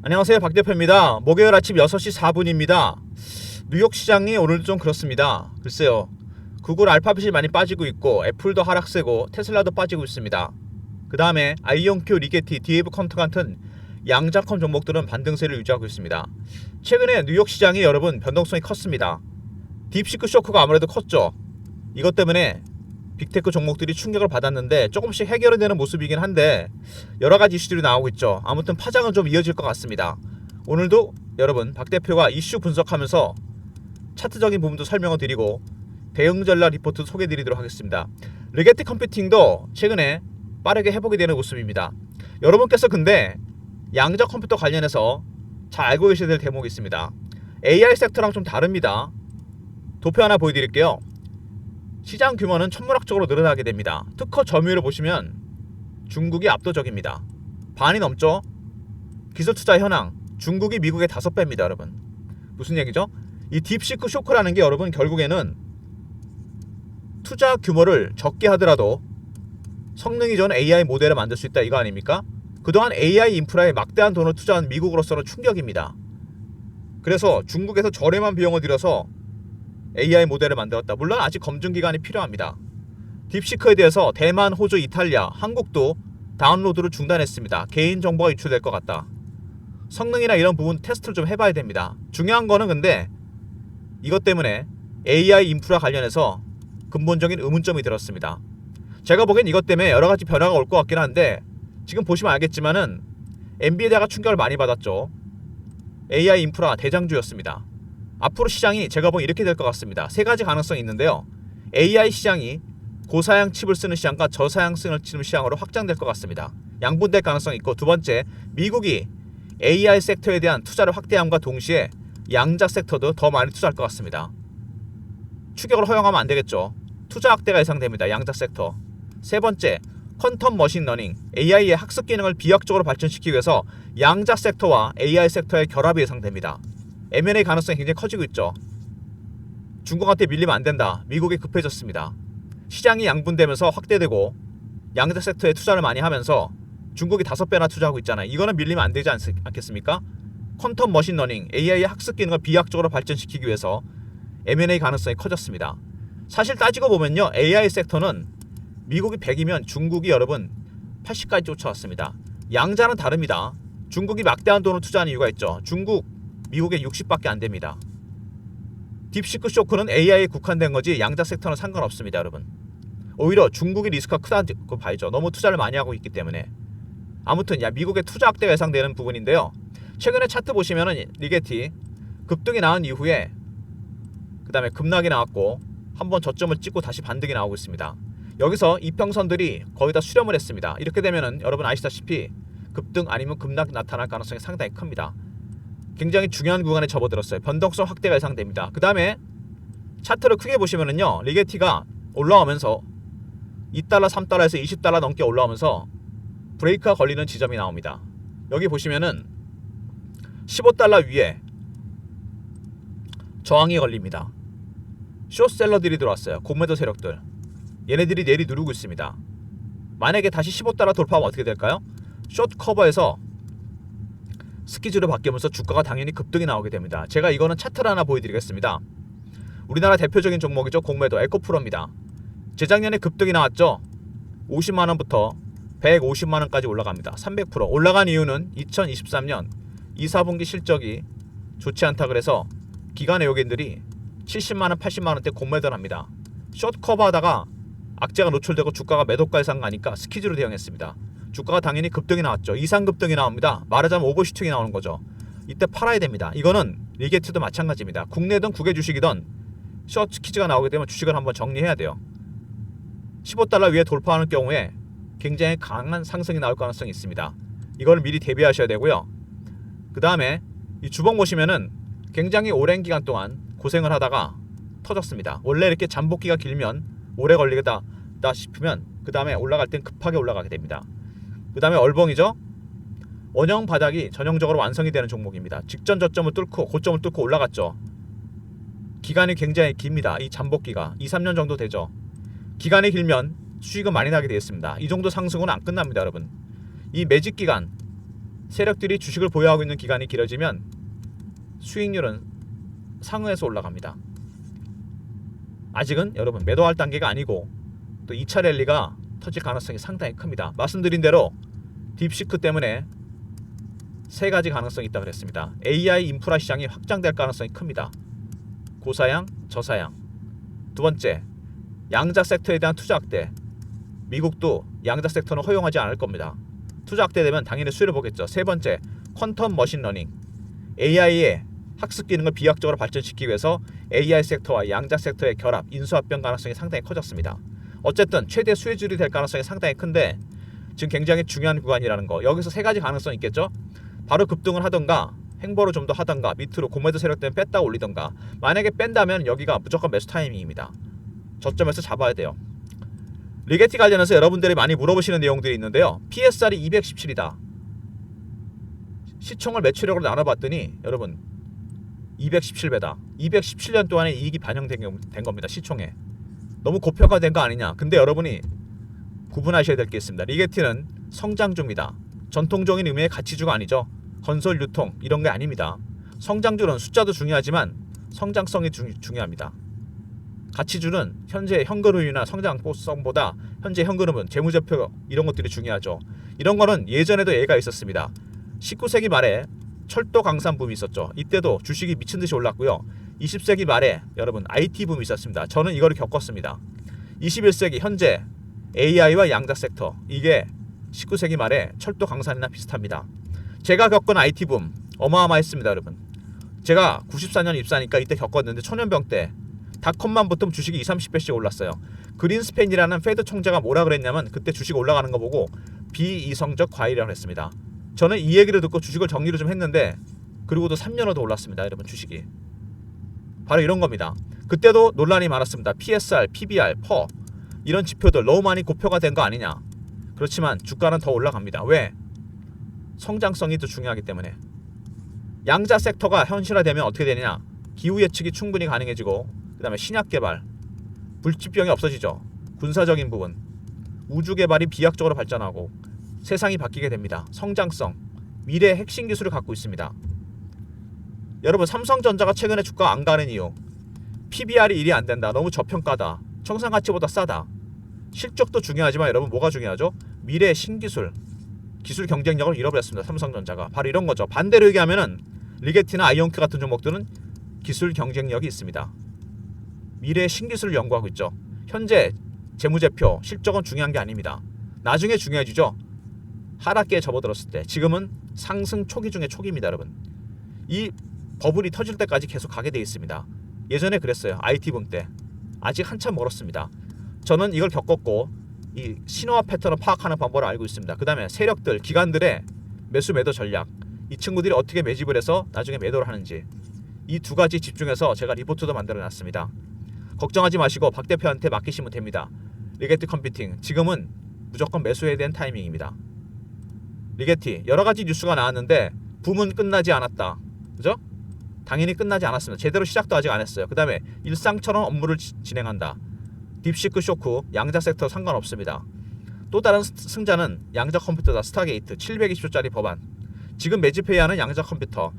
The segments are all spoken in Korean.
안녕하세요, 박 대표입니다. 목요일 아침 6시 4분입니다. 뉴욕 시장이 오늘도 좀 그렇습니다. 글쎄요, 구글 알파벳이 많이 빠지고 있고 애플도 하락세고 테슬라도 빠지고 있습니다. 그 다음에 아이온큐, 리게티, 디에브 컴퓨터 같은 양자컴 종목들은 반등세를 유지하고 있습니다. 최근에 뉴욕 시장이 여러분 변동성이 컸습니다. 딥시크 쇼크가 아무래도 컸죠. 이것 때문에 빅테크 종목들이 충격을 받았는데 조금씩 해결이 되는 모습이긴 한데 여러가지 이슈들이 나오고 있죠. 아무튼 파장은 좀 이어질 것 같습니다. 오늘도 여러분 박 대표가 이슈 분석하면서 차트적인 부분도 설명을 드리고 대응 전략 리포트 소개해드리도록 하겠습니다. 리게티 컴퓨팅도 최근에 빠르게 회복이 되는 모습입니다. 여러분께서 근데 양자 컴퓨터 관련해서 잘 알고 계셔야 될 대목이 있습니다. AI 섹터랑 좀 다릅니다. 도표 하나 보여드릴게요. 시장 규모는 천문학적으로 늘어나게 됩니다. 특허 점유율을 보시면 중국이 압도적입니다. 반이 넘죠. 기술투자 현황 중국이 미국의 5배입니다. 여러분 무슨 얘기죠? 이 딥시크 쇼크라는 게 여러분 결국에는 투자 규모를 적게 하더라도 성능이 좋은 AI 모델을 만들 수 있다 이거 아닙니까? 그동안 AI 인프라에 막대한 돈을 투자한 미국으로서는 충격입니다. 그래서 중국에서 저렴한 비용을 들여서 AI 모델을 만들었다. 물론 아직 검증 기간이 필요합니다. 딥시크에 대해서 대만, 호주, 이탈리아, 한국도 다운로드를 중단했습니다. 개인정보가 유출될 것 같다. 성능이나 이런 부분 테스트를 좀 해봐야 됩니다. 중요한 거는 근데 이것 때문에 AI 인프라 관련해서 근본적인 의문점이 들었습니다. 제가 보기엔 이것 때문에 여러가지 변화가 올 것 같긴 한데 지금 보시면 알겠지만은 엔비디아가 충격을 많이 받았죠. AI 인프라 대장주였습니다. 앞으로 시장이 제가 보기엔 이렇게 될 것 같습니다. 세 가지 가능성이 있는데요. AI 시장이 고사양 칩을 쓰는 시장과 저사양 쓰는 시장으로 확장될 것 같습니다. 양분될 가능성이 있고, 두 번째, 미국이 AI 섹터에 대한 투자를 확대함과 동시에 양자 섹터도 더 많이 투자할 것 같습니다. 추격을 허용하면 안 되겠죠. 투자 확대가 예상됩니다. 양자 섹터. 세 번째, 퀀텀 머신러닝, AI의 학습 기능을 비약적으로 발전시키기 위해서 양자 섹터와 AI 섹터의 결합이 예상됩니다. M&A 가능성이 굉장히 커지고 있죠. 중국한테 밀리면 안 된다. 미국이 급해졌습니다. 시장이 양분되면서 확대되고 양자 섹터에 투자를 많이 하면서 중국이 5배나 투자하고 있잖아요. 이거는 밀리면 안 되지 않겠습니까? 퀀텀 머신러닝, AI의 학습 기능을 비약적으로 발전시키기 위해서 M&A 가능성이 커졌습니다. 사실 따지고 보면요, AI 섹터는 미국이 100이면 중국이 여러분 80까지 쫓아왔습니다. 양자는 다릅니다. 중국이 막대한 돈을 투자하는 이유가 있죠. 중국, 미국의 60밖에 안 됩니다. 딥시크 쇼크는 AI에 국한된 거지 양자 섹터는 상관없습니다. 여러분 오히려 중국이 리스크가 크다고 봐야죠. 너무 투자를 많이 하고 있기 때문에. 아무튼 미국의 투자 확대가 예상되는 부분인데요. 최근에 차트 보시면은 리게티 급등이 나온 이후에 그 다음에 급락이 나왔고 한번 저점을 찍고 다시 반등이 나오고 있습니다. 여기서 이평선들이 거의 다 수렴을 했습니다. 이렇게 되면은 여러분 아시다시피 급등 아니면 급락 나타날 가능성이 상당히 큽니다. 굉장히 중요한 구간에 접어들었어요. 변동성 확대가 예상됩니다. 그 다음에 차트를 크게 보시면은요, 리게티가 올라오면서 2달러, 3달러에서 20달러 넘게 올라오면서 브레이크가 걸리는 지점이 나옵니다. 여기 보시면은 15달러 위에 저항이 걸립니다. 숏셀러들이 들어왔어요. 공매도 세력들. 얘네들이 내리 누르고 있습니다. 만약에 다시 15달러 돌파하면 어떻게 될까요? 숏 커버에서 스키즈로 바뀌면서 주가가 당연히 급등이 나오게 됩니다. 제가 이거는 차트를 하나 보여드리겠습니다. 우리나라 대표적인 종목이죠. 공매도 에코프로입니다. 재작년에 급등이 나왔죠. 50만원부터 150만원까지 올라갑니다. 300% 올라간 이유는 2023년 2, 4분기 실적이 좋지 않다 그래서 기관 외국인들이 70만원, 80만원대 공매도를 합니다. 숏 커버하다가 악재가 노출되고 주가가 매도가에 상가니까 스키즈로 대응했습니다. 주가가 당연히 급등이 나왔죠. 이상 급등이 나옵니다. 말하자면 오버슈팅이 나오는 거죠. 이때 팔아야 됩니다. 이거는 리게티도 마찬가지입니다. 국내든 국외 주식이든 숏 스키즈가 나오게 되면 주식을 한번 정리해야 돼요. 15달러 위에 돌파하는 경우에 굉장히 강한 상승이 나올 가능성이 있습니다. 이거를 미리 대비하셔야 되고요. 그 다음에 이 주봉 보시면은 굉장히 오랜 기간 동안 고생을 하다가 터졌습니다. 원래 이렇게 잠복기가 길면 오래 걸리겠다 싶으면 그 다음에 올라갈 땐 급하게 올라가게 됩니다. 그 다음에 얼봉이죠. 원형 바닥이 전형적으로 완성이 되는 종목입니다. 직전 저점을 뚫고 고점을 뚫고 올라갔죠. 기간이 굉장히 깁니다. 이 잠복기가 2, 3년 정도 되죠. 기간이 길면 수익은 많이 나게 되어 있습니다. 이 정도 상승은 안 끝납니다. 여러분 이 매직 기간 세력들이 주식을 보유하고 있는 기간이 길어지면 수익률은 상응해서 올라갑니다. 아직은 여러분 매도할 단계가 아니고 또 2차 랠리가 터질 가능성이 상당히 큽니다. 말씀드린 대로 딥시크 때문에 세 가지 가능성이 있다고 그랬습니다. AI 인프라 시장이 확장될 가능성이 큽니다. 고사양, 저사양. 두 번째, 양자 섹터에 대한 투자 확대. 미국도 양자 섹터는 허용하지 않을 겁니다. 투자 확대되면 당연히 수혜를 보겠죠. 세 번째, 퀀텀 머신러닝. AI의 학습 기능을 비약적으로 발전시키기 위해서 AI 섹터와 양자 섹터의 결합, 인수합병 가능성이 상당히 커졌습니다. 어쨌든 최대 수혜줄이 될 가능성이 상당히 큰데 지금 굉장히 중요한 구간이라는 거. 여기서 세 가지 가능성이 있겠죠. 바로 급등을 하던가 행보를 좀 더 하던가 밑으로 고매도 세력 때문에 뺐다 올리던가. 만약에 뺀다면 여기가 무조건 매수 타이밍입니다. 저점에서 잡아야 돼요. 리게티 관련해서 여러분들이 많이 물어보시는 내용들이 있는데요. PSR이 217이다. 시총을 매출액으로 나눠봤더니 여러분 217배다. 217년 동안의 이익이 반영된 겁니다. 시총에. 너무 고평가된 거 아니냐. 근데 여러분이 구분하셔야 될 게 있습니다. 리게티는 성장주입니다. 전통적인 의미의 가치주가 아니죠. 건설, 유통 이런 게 아닙니다. 성장주는 숫자도 중요하지만 성장성이 중요합니다. 가치주는 현재 현금흐름이나 성장성보다 현재 현금흐름, 재무제표 이런 것들이 중요하죠. 이런 거는 예전에도 예가 있었습니다. 19세기 말에 철도 강산 붐이 있었죠. 이때도 주식이 미친 듯이 올랐고요. 20세기 말에 여러분 IT 붐이 있었습니다. 저는 이거를 겪었습니다. 21세기 현재 AI와 양자 섹터, 이게 19세기 말에 철도 강산이나 비슷합니다. 제가 겪은 IT 붐 어마어마했습니다, 여러분. 제가 94년 입사하니까 이때 겪었는데 초년병 때 닷컴만 붙으면 주식이 20, 30배씩 올랐어요. 그린스팬이라는 페드 총재가 뭐라 그랬냐면 그때 주식 올라가는 거 보고 비이성적 과일이라고 했습니다. 저는 이 얘기를 듣고 주식을 정리를 좀 했는데 그리고도 3년어도 올랐습니다, 여러분. 주식이 바로 이런 겁니다. 그때도 논란이 많았습니다. PSR, PBR, 퍼 이런 지표들 너무 많이 고표가 된 거 아니냐. 그렇지만 주가는 더 올라갑니다. 왜? 성장성이 더 중요하기 때문에. 양자 섹터가 현실화되면 어떻게 되느냐. 기후 예측이 충분히 가능해지고 그 다음에 신약 개발, 불치병이 없어지죠. 군사적인 부분, 우주 개발이 비약적으로 발전하고 세상이 바뀌게 됩니다. 성장성, 미래의 핵심 기술을 갖고 있습니다. 여러분, 삼성전자가 최근에 주가 안 가는 이유, PBR이 일이 안 된다, 너무 저평가다, 청산가치보다 싸다. 실적도 중요하지만 여러분 뭐가 중요하죠? 미래의 신기술, 기술 경쟁력을 잃어버렸습니다. 삼성전자가 바로 이런 거죠. 반대로 얘기하면은 리게티나 아이온큐 같은 종목들은 기술 경쟁력이 있습니다. 미래의 신기술을 연구하고 있죠. 현재 재무제표, 실적은 중요한 게 아닙니다. 나중에 중요해지죠. 하락기에 접어들었을 때. 지금은 상승 초기 중에 초기입니다, 여러분. 이 버블이 터질 때까지 계속 가게 돼 있습니다. 예전에 그랬어요. IT 붐 때. 아직 한참 멀었습니다. 저는 이걸 겪었고 이 신호와 패턴을 파악하는 방법을 알고 있습니다. 그 다음에 세력들, 기관들의 매수 매도 전략, 이 친구들이 어떻게 매집을 해서 나중에 매도를 하는지, 이 두 가지 집중해서 제가 리포트도 만들어 놨습니다. 걱정하지 마시고 박 대표한테 맡기시면 됩니다. 리게티 컴퓨팅, 지금은 무조건 매수해야 되는 타이밍입니다. 리게티 여러 가지 뉴스가 나왔는데 붐은 끝나지 않았다. 그죠? 당연히 끝나지 않았습니다. 제대로 시작도 아직 안 했어요. 그 다음에 일상처럼 업무를 진행한다. 딥시크 쇼크, 양자 섹터 상관없습니다. 또 다른 승자는 양자 컴퓨터다. 스타게이트 720조짜리 법안. 지금 매집해야 하는 양자 컴퓨터.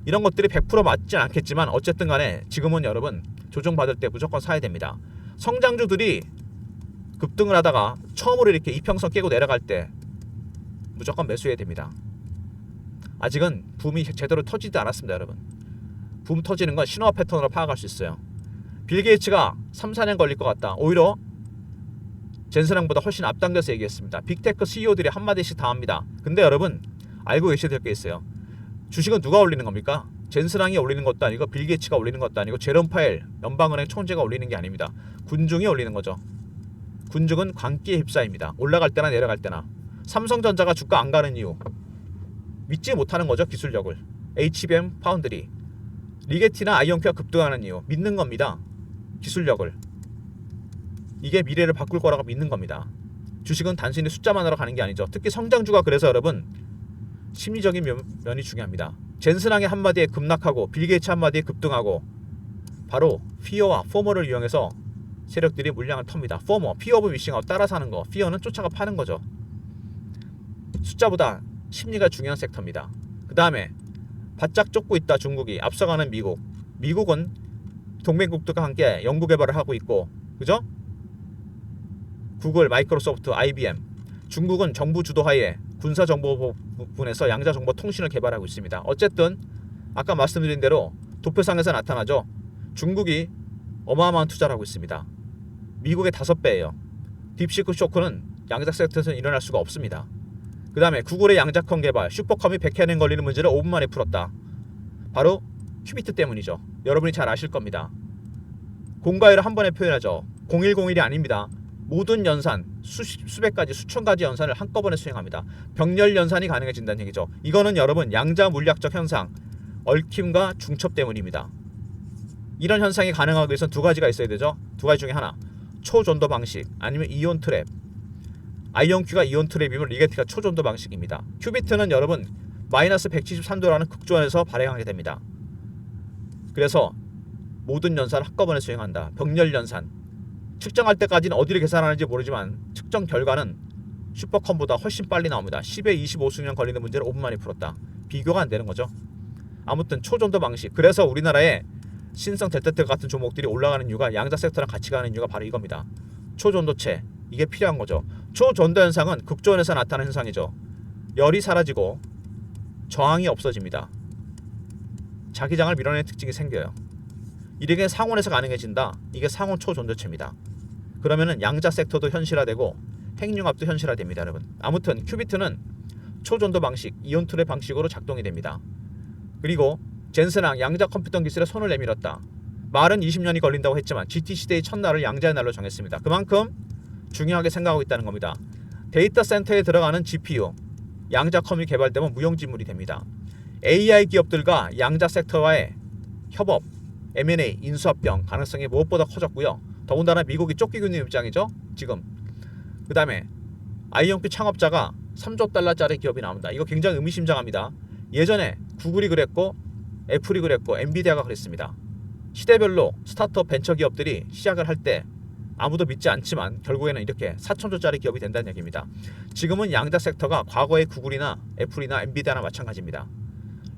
이런 것들이 100% 맞지 않겠지만 어쨌든 간에 지금은 여러분 조정받을 때 무조건 사야 됩니다. 성장주들이 급등을 하다가 처음으로 이렇게 이평선 깨고 내려갈 때 무조건 매수해야 됩니다. 아직은 붐이 제대로 터지지 않았습니다, 여러분. 붐 터지는 건 신호와 패턴으로 파악할 수 있어요. 빌 게이츠가 3, 4년 걸릴 것 같다. 오히려 젠슨왕보다 훨씬 앞당겨서 얘기했습니다. 빅테크 CEO들이 한마디씩 다 합니다. 근데 여러분 알고 계셔야 될 게 있어요. 주식은 누가 올리는 겁니까? 젠슨왕이 올리는 것도 아니고 빌 게이츠가 올리는 것도 아니고 제롬 파웰 연방은행 총재가 올리는 게 아닙니다. 군중이 올리는 거죠. 군중은 광기에 휩싸입니다. 올라갈 때나 내려갈 때나. 삼성전자가 주가 안 가는 이유, 믿지 못하는 거죠. 기술력을. HBM 파운드리, 리게티나 아이온큐가 급등하는 이유, 믿는 겁니다. 기술력을. 이게 미래를 바꿀 거라고 믿는 겁니다. 주식은 단순히 숫자만으로 가는 게 아니죠. 특히 성장주가 그래서 여러분 심리적인 면이 중요합니다. 젠슨왕의 한마디에 급락하고 빌 게이츠 한마디에 급등하고, 바로 피어와 포머를 이용해서 세력들이 물량을 텁니다. 포머, 피어 오브 위싱아웃, 따라 사는 거. 피어는 쫓아가 파는 거죠. 숫자보다 심리가 중요한 섹터입니다. 그 다음에 바짝 쫓고 있다 중국이 앞서가는 미국. 미국은 동맹국들과 함께 연구개발을 하고 있고, 그죠? 구글, 마이크로소프트, IBM. 중국은 정부 주도하에 군사정보 부분에서 양자정보 통신을 개발하고 있습니다. 어쨌든 아까 말씀드린 대로 도표상에서 나타나죠. 중국이 어마어마한 투자를 하고 있습니다. 미국의 5배예요. 딥시크 쇼크는 양자 섹터에서는 일어날 수가 없습니다. 그 다음에 구글의 양자컴 개발, 슈퍼컴이 100회는 걸리는 문제를 5분 만에 풀었다. 바로 큐비트 때문이죠. 여러분이 잘 아실 겁니다. 공과율을 한 번에 표현하죠. 0101이 아닙니다. 모든 연산, 수백 가지, 수천 가지 연산을 한꺼번에 수행합니다. 병렬 연산이 가능해진다는 얘기죠. 이거는 여러분 양자 물리학적 현상, 얽힘과 중첩 때문입니다. 이런 현상이 가능하기 위해서는 두 가지가 있어야 되죠. 두 가지 중에 하나, 초전도 방식 아니면 이온 트랩. 아이온큐가 이온 트랩이면 리게트가 초전도 방식입니다. 큐비트는 여러분 마이너스 173도라는 극조원에서 발행하게 됩니다. 그래서 모든 연산을 한꺼번에 수행한다. 병렬 연산. 측정할 때까지는 어디를 계산하는지 모르지만 측정 결과는 슈퍼컴보다 훨씬 빨리 나옵니다. 10에 25수년 걸리는 문제를 5분 만에 풀었다. 비교가 안 되는 거죠. 아무튼 초전도 방식. 그래서 우리나라에 신성 델타텍 같은 종목들이 올라가는 이유가 양자 섹터랑 같이 가는 이유가 바로 이겁니다. 초전도체. 이게 필요한 거죠. 초전도 현상은 극조원에서 나타나는 현상이죠. 열이 사라지고 저항이 없어집니다. 자기장을 밀어내는 특징이 생겨요. 이게 상온에서 가능해진다. 이게 상온 초전도체입니다. 그러면은 양자 섹터도 현실화되고 핵융합도 현실화됩니다, 여러분. 아무튼 큐비트는 초전도 방식, 이온 트랩 방식으로 작동이 됩니다. 그리고 젠슨왕 양자 컴퓨터 기술에 손을 내밀었다. 말은 20년이 걸린다고 했지만 GT 시대의 첫날을 양자의 날로 정했습니다. 그만큼 중요하게 생각하고 있다는 겁니다. 데이터 센터에 들어가는 GPU, 양자컴이 개발되면 무용지물이 됩니다. AI 기업들과 양자 섹터와의 협업, M&A, 인수합병 가능성이 무엇보다 커졌고요. 더군다나 미국이 쫓기고 있는 입장이죠. 지금. 그 다음에 아이온큐 창업자가 3조 달러짜리 기업이 나옵니다. 이거 굉장히 의미심장합니다. 예전에 구글이 그랬고 애플이 그랬고 엔비디아가 그랬습니다. 시대별로 스타트업 벤처 기업들이 시작을 할 때 아무도 믿지 않지만 결국에는 이렇게 4천조짜리 기업이 된다는 얘기입니다. 지금은 양자 섹터가 과거의 구글이나 애플이나 엔비디아나 마찬가지입니다.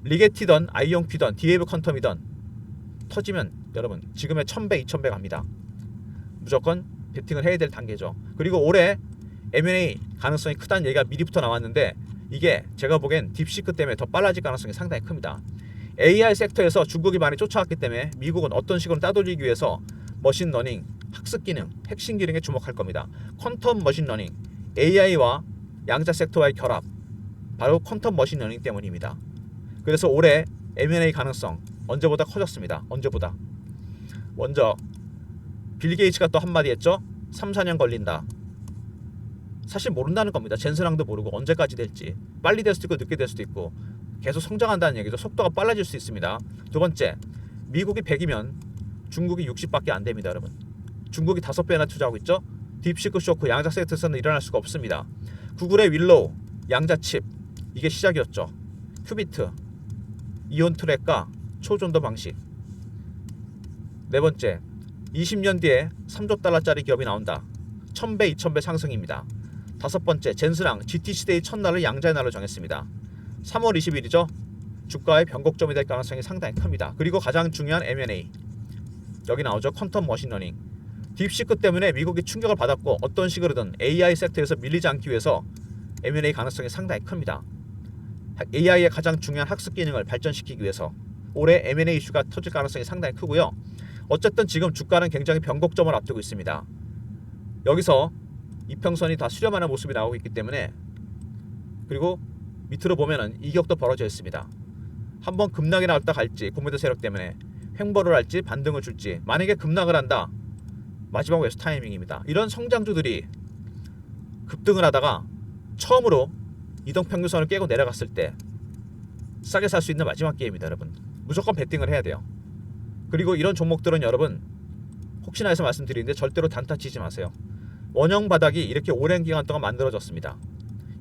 리게티던 아이온큐던 디에이브 퀀텀이던 터지면 여러분 지금의 1000배 2000배 갑니다. 무조건 베팅을 해야 될 단계죠. 그리고 올해 M&A 가능성이 크다는 얘기가 미리부터 나왔는데 이게 제가 보기엔 딥시크 때문에 더 빨라질 가능성이 상당히 큽니다. AI 섹터에서 중국이 많이 쫓아왔기 때문에 미국은 어떤 식으로 따돌리기 위해서 머신러닝, 학습 기능, 핵심 기능에 주목할 겁니다. 퀀텀 머신러닝, AI와 양자 섹터와의 결합, 바로 퀀텀 머신러닝 때문입니다. 그래서 올해 M&A 가능성 언제보다 커졌습니다. 언제보다. 먼저 빌 게이츠가 또 한마디 했죠. 3, 4년 걸린다. 사실 모른다는 겁니다. 젠슨왕도 모르고 언제까지 될지. 빨리 될 수도 있고 늦게 될 수도 있고 계속 성장한다는 얘기죠. 속도가 빨라질 수 있습니다. 두 번째, 미국이 100이면 중국이 60밖에 안 됩니다, 여러분. 중국이 5배나 투자하고 있죠. 딥시크 쇼크 양자 섹터에서는 일어날 수가 없습니다. 구글의 윌로우 양자 칩 이게 시작이었죠. 큐비트, 이온 트랙과 초전도 방식. 네 번째, 20년 뒤에 3조 달러짜리 기업이 나온다. 1000배, 2000배 상승입니다. 다섯 번째, 젠슨왕 GT 시대의 첫날을 양자의 날로 정했습니다. 3월 20일이죠. 주가의 변곡점이 될 가능성이 상당히 큽니다. 그리고 가장 중요한 M&A. 여기 나오죠. 퀀텀 머신러닝. 딥시크 때문에 미국이 충격을 받았고 어떤 식으로든 AI 섹터에서 밀리지 않기 위해서 M&A 가능성이 상당히 큽니다. AI의 가장 중요한 학습 기능을 발전시키기 위해서 올해 M&A 이슈가 터질 가능성이 상당히 크고요. 어쨌든 지금 주가는 굉장히 변곡점을 앞두고 있습니다. 여기서 이평선이 다 수렴하는 모습이 나오고 있기 때문에 그리고 밑으로 보면은 이격도 벌어져 있습니다. 한번 급락이 나왔다 갈지 공매도 세력 때문에 횡보를 할지 반등을 줄지 만약에 급락을 한다 마지막 매수 타이밍입니다. 이런 성장주들이 급등을 하다가 처음으로 이동평균선을 깨고 내려갔을 때 싸게 살 수 있는 마지막 기회입니다. 여러분 무조건 베팅을 해야 돼요. 그리고 이런 종목들은 여러분 혹시나 해서 말씀드리는데 절대로 단타 치지 마세요. 원형 바닥이 이렇게 오랜 기간 동안 만들어졌습니다.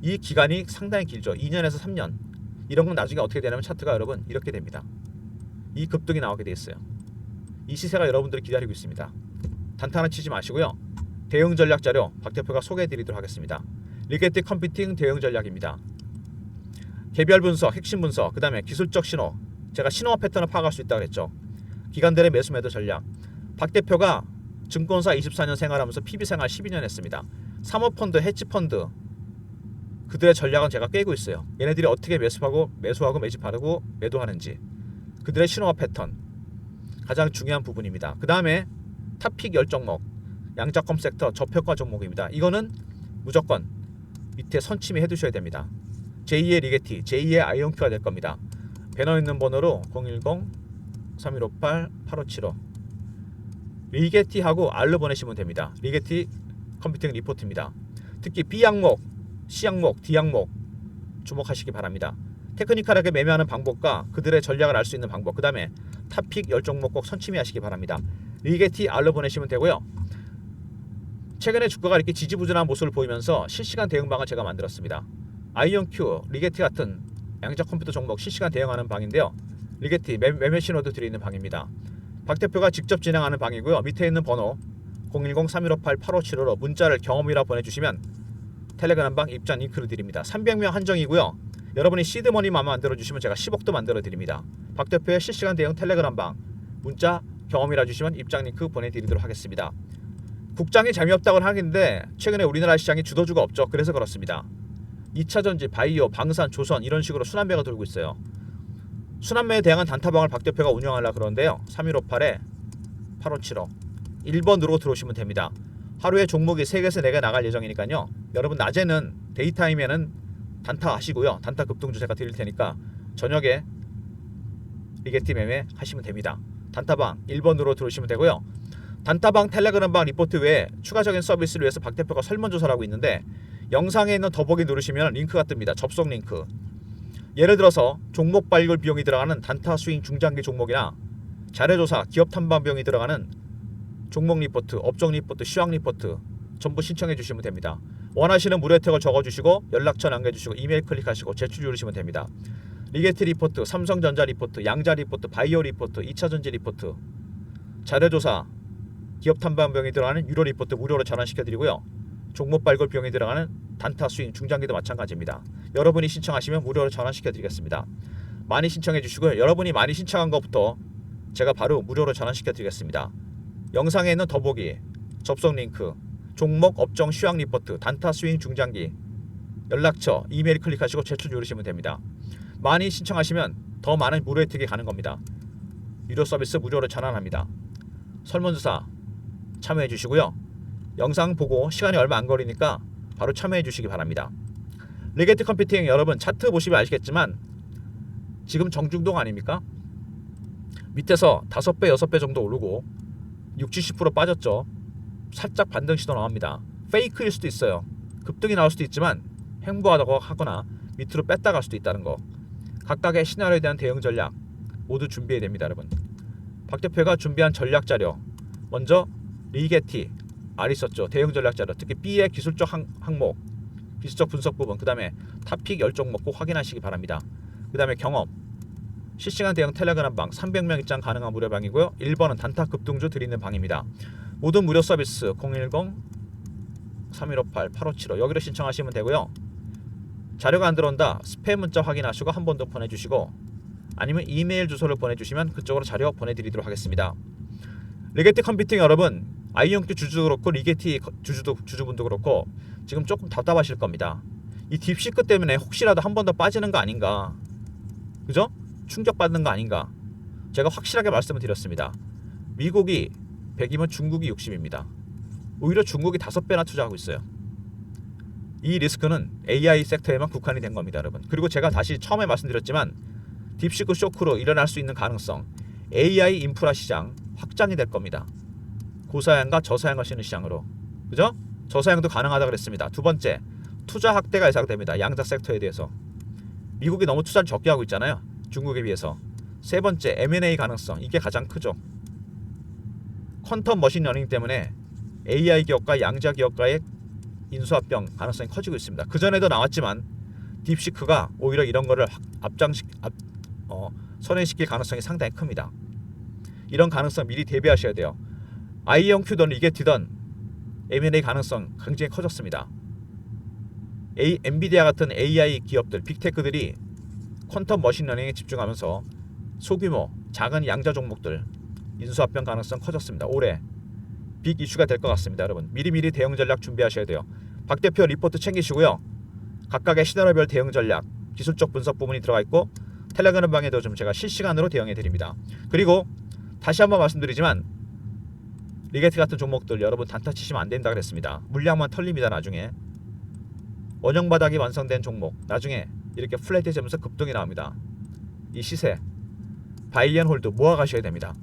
이 기간이 상당히 길죠. 2년에서 3년. 이런 건 나중에 어떻게 되냐면 차트가 여러분 이렇게 됩니다. 이 급등이 나오게 돼 있어요. 이 시세가 여러분들을 기다리고 있습니다. 단타는 치지 마시고요. 대응 전략 자료 박 대표가 소개해 드리도록 하겠습니다. 리게티 컴퓨팅 대응 전략입니다. 개별 분석, 핵심 분석, 그 다음에 기술적 신호. 제가 신호와 패턴을 파악할 수 있다고 했죠. 기관들의 매수 매도 전략. 박 대표가 증권사 24년 생활하면서 PB 생활 12년 했습니다. 사모펀드, 헤지펀드 그들의 전략은 제가 꿰고 있어요. 얘네들이 어떻게 매수하고 매집하고 매도하는지 그들의 신호와 패턴 가장 중요한 부분입니다. 그 다음에 탑픽 10종목 양자컴 섹터 저평가 종목입니다. 이거는 무조건 밑에 선침해 해두셔야 됩니다. 제2의 리게티, 제2의 아이온큐가 될 겁니다. 배너 있는 번호로 010-3158-8575 리게티하고 R로 보내시면 됩니다. 리게티 컴퓨팅 리포트입니다. 특히 B항목, C항목, D항목 주목하시기 바랍니다. 테크니컬하게 매매하는 방법과 그들의 전략을 알 수 있는 방법, 그 다음에 탑픽 10종목 꼭 선침해 하시기 바랍니다. 리게티 R로 보내시면 되고요. 최근에 주가가 이렇게 지지부진한 모습을 보이면서 실시간 대응방을 제가 만들었습니다. 아이온큐, 리게티 같은 양자 컴퓨터 종목 실시간 대응하는 방인데요. 리게티 매매 신호도 드리는 방입니다. 박 대표가 직접 진행하는 방이고요. 밑에 있는 번호 010-3158-8575로 문자를 경험이라 보내주시면 텔레그램 방 입장 링크를 드립니다. 300명 한정이고요. 여러분이 시드머니만 만들어주시면 제가 10억도 만들어드립니다. 박 대표의 실시간 대응 텔레그램 방 문자 경험이라 주시면 입장 링크 보내드리도록 하겠습니다. 국장이 재미없다고 하는데 최근에 우리나라 시장이 주도주가 없죠. 그래서 그렇습니다. 2차전지, 바이오, 방산, 조선 이런 식으로 순환매가 돌고 있어요. 순환매에 대항한 단타방을 박 대표가 운영하려고 그러는데요. 3158-8575 1번으로 들어오시면 됩니다. 하루에 종목이 3개에서 4개 나갈 예정이니까요. 여러분 낮에는 데이타임에는 단타 하시고요. 단타 급등주 제가 드릴 테니까 저녁에 리게티 매매 하시면 됩니다. 단타방 1번으로 들어오시면 되고요. 단타방 텔레그램방 리포트 외에 추가적인 서비스를 위해서 박 대표가 설문조사를 하고 있는데 영상에 있는 더보기 누르시면 링크가 뜹니다. 접속 링크. 예를 들어서 종목 발굴 비용이 들어가는 단타 스윙 중장기 종목이나 자료조사 기업 탐방 비용이 들어가는 종목 리포트, 업종 리포트, 시황 리포트 전부 신청해 주시면 됩니다. 원하시는 무료 혜택을 적어주시고 연락처 남겨주시고 이메일 클릭하시고 제출 누르시면 됩니다. 리게티 리포트, 삼성전자 리포트, 양자 리포트, 바이오 리포트, 2차전지 리포트, 자료조사, 기업 탐방 비용이 들어가는 유료 리포트 무료로 전환시켜드리고요. 종목 발굴 비용이 들어가는 단타 스윙 중장기도 마찬가지입니다. 여러분이 신청하시면 무료로 전환시켜드리겠습니다. 많이 신청해 주시고요. 여러분이 많이 신청한 것부터 제가 바로 무료로 전환시켜드리겠습니다. 영상에 있는 더보기, 접속 링크, 종목, 업종, 시황 리포트, 단타 스윙 중장기, 연락처, 이메일 클릭하시고 제출 누르시면 됩니다. 많이 신청하시면 더 많은 무료 혜택이 가는 겁니다. 유료 서비스 무료로 전환합니다. 설문조사 참여해 주시고요. 영상 보고 시간이 얼마 안 걸리니까 바로 참여해 주시기 바랍니다. 리게티 컴퓨팅 여러분 차트 보시면 아시겠지만 지금 정중동 아닙니까? 밑에서 5배, 6배 정도 오르고 60, 70% 빠졌죠. 살짝 반등 시도 나옵니다. 페이크일 수도 있어요. 급등이 나올 수도 있지만 횡보하다고 하거나 밑으로 뺐다 갈 수도 있다는 거. 각각의 시나리오에 대한 대응 전략 모두 준비해야 됩니다. 여러분. 박 대표가 준비한 전략 자료 먼저 리게티 R 있었죠. 대응 전략 자료 특히 B의 기술적 항목 기술적 분석 부분 그 다음에 탑픽 10종목 꼭 확인하시기 바랍니다. 그 다음에 경험 실시간 대응 텔레그램 방 300명 입장 가능한 무료 방이고요. 1번은 단타 급등주 드리는 방입니다. 모든 무료 서비스 010-3158-8575 여기로 신청하시면 되고요. 자료가 안 들어온다 스팸 문자 확인하시고 한 번 더 보내주시고 아니면 이메일 주소를 보내주시면 그쪽으로 자료 보내드리도록 하겠습니다. 리게티 컴퓨팅 여러분 아이온큐 주주도 그렇고 리게티 주주분도 그렇고 지금 조금 답답하실 겁니다. 이 딥시크 때문에 혹시라도 한 번 더 빠지는 거 아닌가, 그죠? 충격받는 거 아닌가. 제가 확실하게 말씀을 드렸습니다. 미국이 100이면 중국이 60입니다. 오히려 중국이 5배나 투자하고 있어요. 이 리스크는 AI 섹터에만 국한이 된 겁니다, 여러분. 그리고 제가 다시 처음에 말씀드렸지만 딥시크 쇼크로 일어날 수 있는 가능성, AI 인프라 시장 확장이 될 겁니다. 고사양과 저사양을 쓰는 시장으로, 그죠? 저사양도 가능하다 그랬습니다. 두 번째, 투자 확대가 예상됩니다. 양자 섹터에 대해서 미국이 너무 투자를 적게 하고 있잖아요, 중국에 비해서. 세 번째, M&A 가능성, 이게 가장 크죠. 퀀텀 머신러닝 때문에 AI 기업과 양자 기업과의 인수합병 가능성이 커지고 있습니다. 그 전에도 나왔지만 딥시크가 오히려 이런 거를 선행시킬 가능성이 상당히 큽니다. 이런 가능성 미리 대비하셔야 돼요. 아이온큐든 리게티든 M&A 가능성 굉장히 커졌습니다. 엔비디아 같은 AI 기업들, 빅테크들이 퀀텀 머신러닝에 집중하면서 소규모 작은 양자 종목들 인수합병 가능성 커졌습니다. 올해 빅 이슈가 될 것 같습니다. 여러분 미리미리 대응 전략 준비하셔야 돼요. 박 대표 리포트 챙기시고요. 각각의 시나리오별 대응 전략 기술적 분석 부분이 들어가 있고 텔레그램 방에도 좀 제가 실시간으로 대응해 드립니다. 그리고 다시 한번 말씀드리지만 리게트 같은 종목들 여러분 단타 치시면 안 된다 그랬습니다. 물량만 털립니다. 나중에 원형 바닥이 완성된 종목 나중에 이렇게 플랫해지면서 급등이 나옵니다. 이 시세 바이앤 홀드 모아 가셔야 됩니다.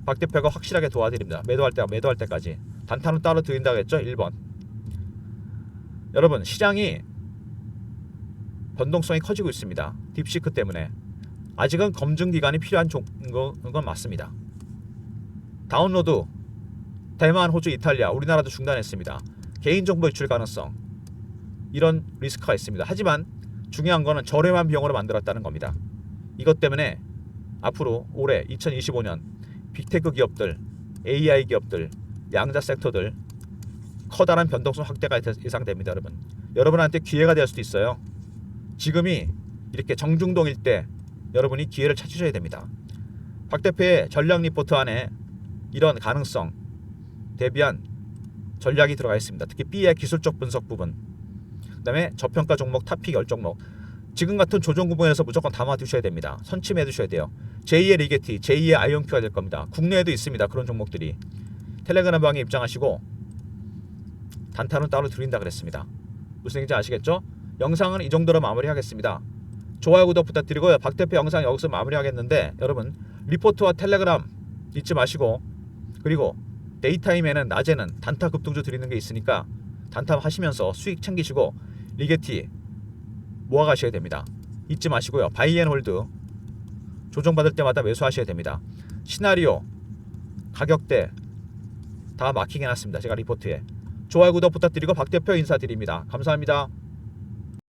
박 대표가 확실하게 도와드립니다. 매도할 때까지 단타는 따로 드린다고 했죠. 1번. 여러분 시장이 변동성이 커지고 있습니다. 딥시크 때문에 아직은 검증 기간이 필요한 건 맞습니다. 다운로드 대만, 호주, 이탈리아, 우리나라도 중단했습니다. 개인정보 유출 가능성 이런 리스크가 있습니다. 하지만 중요한 거는 저렴한 비용으로 만들었다는 겁니다. 이것 때문에 앞으로 올해 2025년 빅테크 기업들, AI 기업들, 양자 섹터들 커다란 변동성 확대가 예상됩니다. 여러분한테 기회가 될 수도 있어요. 지금이 이렇게 정중동일 때 여러분이 기회를 찾으셔야 됩니다. 박 대표의 전략 리포트 안에 이런 가능성 대비한 전략이 들어가 있습니다. 특히 B의 기술적 분석 부분, 그 다음에 저평가 종목, 탑픽 10종목 지금 같은 조정 구분에서 무조건 담아 두셔야 됩니다. 선침해 두셔야 돼요. 제2의 리게티, 제2의 아이온큐가 될 겁니다. 국내에도 있습니다. 그런 종목들이. 텔레그램 방에 입장하시고 단타는 따로 드린다 그랬습니다. 무슨 얘기인지 아시겠죠? 영상은 이 정도로 마무리하겠습니다. 좋아요, 구독 부탁드리고요. 박 대표 영상 여기서 마무리하겠는데 여러분 리포트와 텔레그램 잊지 마시고 그리고 데이타임에는 낮에는 단타 급등주 드리는 게 있으니까 단타 하시면서 수익 챙기시고 리게티 모아가셔야 됩니다. 잊지 마시고요. 바이앤홀드 조정받을 때마다 매수하셔야 됩니다. 시나리오 가격대 다 마킹 해놨습니다. 제가 리포트에 좋아요 구독 부탁드리고 박 대표 인사드립니다. 감사합니다.